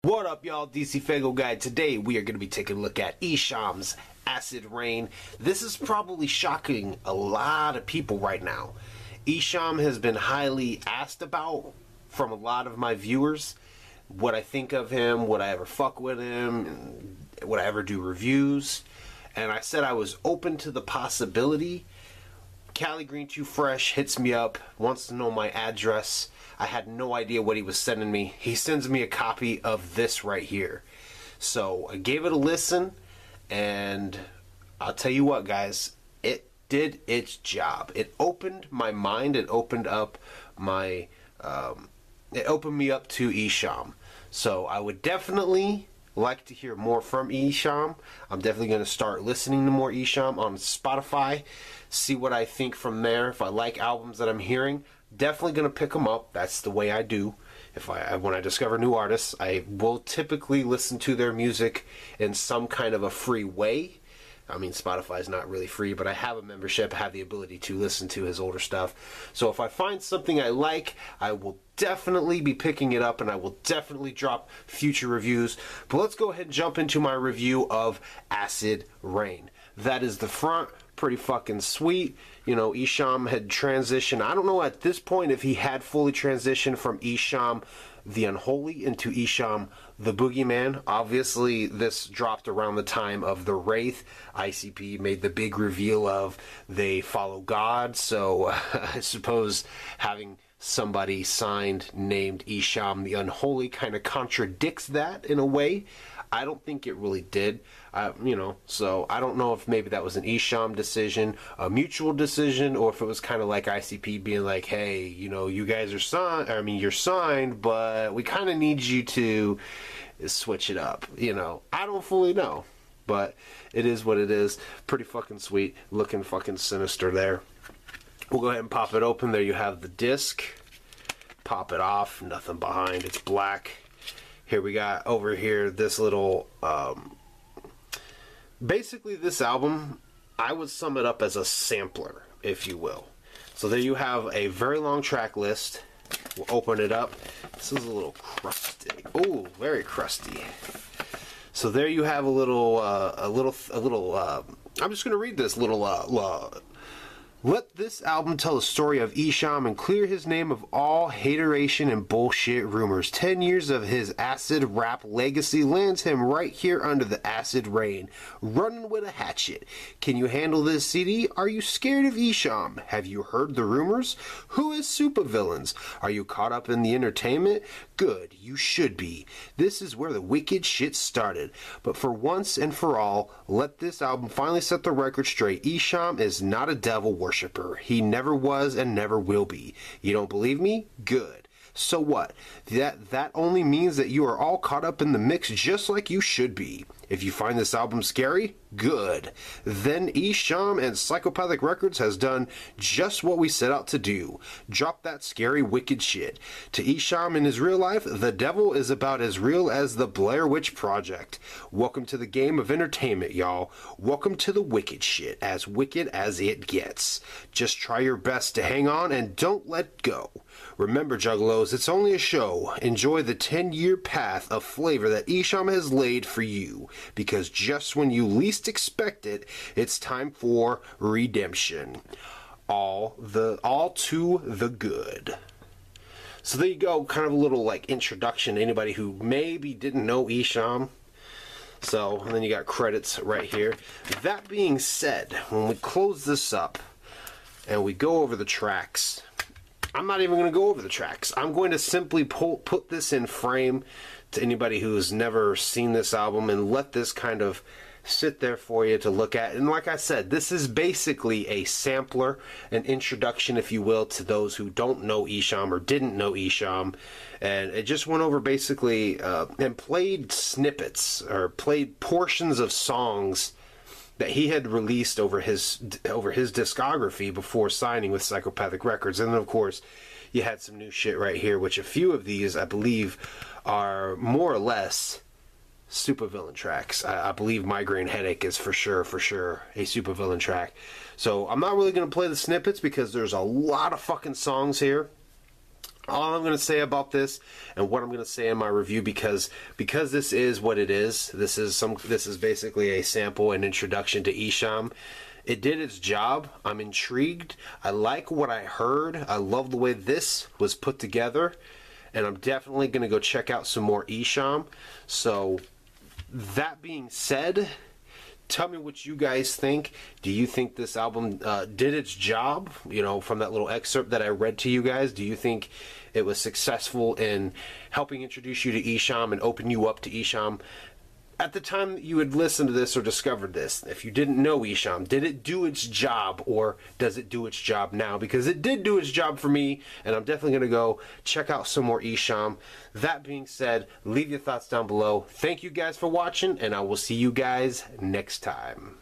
What up, y'all? DCFAYGOGUY. Today we are going to be taking a look at Esham's Acid Rain. This is probably shocking a lot of people right now. Esham has been highly asked about from a lot of my viewers. What I think of him, would I ever fuck with him, would I ever do reviews. And I said I was open to the possibility. Cali Green Too Fresh hits me up, wants to know my address. I had no idea what he was sending me. He sends me a copy of this right here. So I gave it a listen, and I'll tell you what, guys, it did its job. It opened my mind. It opened up my, it opened me up to Esham. So I would definitely like to hear more from Esham. I'm definitely going to start listening to more Esham on Spotify, see what I think from there. If I like albums that I'm hearing, definitely going to pick them up. That's the way I do. When I discover new artists, I will typically listen to their music in some kind of a free way. I mean, Spotify is not really free, but I have a membership, I have the ability to listen to his older stuff. So if I find something I like, I will definitely be picking it up, and I will definitely drop future reviews. But let's go ahead and jump into my review of Acid Rain. That is the front. Pretty fucking sweet. You know, Esham had transitioned. I don't know at this point if he had fully transitioned from Esham the Unholy into Esham the Boogeyman. Obviously, this dropped around the time of the Wraith. ICP made the big reveal of they follow God, so I suppose having somebody signed named Esham the Unholy kind of contradicts that in a way. I don't think it really did, you know, so I don't know if maybe that was an Esham decision, a mutual decision, or if it was kind of like ICP being like, hey, you know, you guys are signed, I mean, you're signed, but we kind of need you to switch it up, you know. I don't fully know, but it is what it is. Pretty fucking sweet, looking fucking sinister there. We'll go ahead and pop it open. There you have the disc. Pop it off, nothing behind, it's black. Here we got over here this little, basically this album, I would sum it up as a sampler, if you will. So there you have a very long track list. We'll open it up. This is a little crusty. Oh, very crusty. So there you have a little, I'm just going to read this little, let this album tell the story of Esham and clear his name of all hateration and bullshit rumors. 10 years of his acid rap legacy lands him right here under the acid rain, running with a hatchet. Can you handle this CD? Are you scared of Esham? Have you heard the rumors? Who is supervillains? Are you caught up in the entertainment? Good, you should be. This is where the wicked shit started. But for once and for all, let this album finally set the record straight. Esham is not a devil worshipper. He never was and never will be. You don't believe me? Good. So what? That only means that you are all caught up in the mix just like you should be. If you find this album scary, good. Then Esham and Psychopathic Records has done just what we set out to do. Drop that scary, wicked shit. To Esham in his real life, the devil is about as real as the Blair Witch Project. Welcome to the game of entertainment, y'all. Welcome to the wicked shit, as wicked as it gets. Just try your best to hang on and don't let go. Remember, Juggalos, it's only a show. Enjoy the 10-year path of flavor that Esham has laid for you. Because just when you least expect it, it's time for redemption. All to the good. So there you go, kind of a little like introduction to anybody who maybe didn't know Esham. So, and then you got credits right here. That being said, when we close this up and we go over the tracks, I'm not even going to go over the tracks. I'm going to simply put this in frame to anybody who's never seen this album and let this kind of sit there for you to look at. And like I said, this is basically a sampler, an introduction, if you will, to those who don't know Esham or didn't know Esham. And it just went over basically and played snippets or played portions of songs that he had released over his discography before signing with Psychopathic Records. And then, of course, you had some new shit right here, which a few of these, I believe, are more or less supervillain tracks. I believe Migraine Headache is for sure a supervillain track. So I'm not really going to play the snippets because there's a lot of fucking songs here. All I'm going to say about this, and what I'm going to say in my review, because this is what it is. This is basically a sample and introduction to Esham. It did its job. I'm intrigued. I like what I heard. I love the way this was put together, and I'm definitely going to go check out some more Esham. So that being said, tell me what you guys think. Do you think this album did its job? You know, from that little excerpt that I read to you guys, do you think it was successful in helping introduce you to Esham and open you up to Esham? At the time you had listened to this or discovered this, if you didn't know Esham, did it do its job, or does it do its job now? Because it did do its job for me, and I'm definitely going to go check out some more Esham. That being said, leave your thoughts down below. Thank you guys for watching, and I will see you guys next time.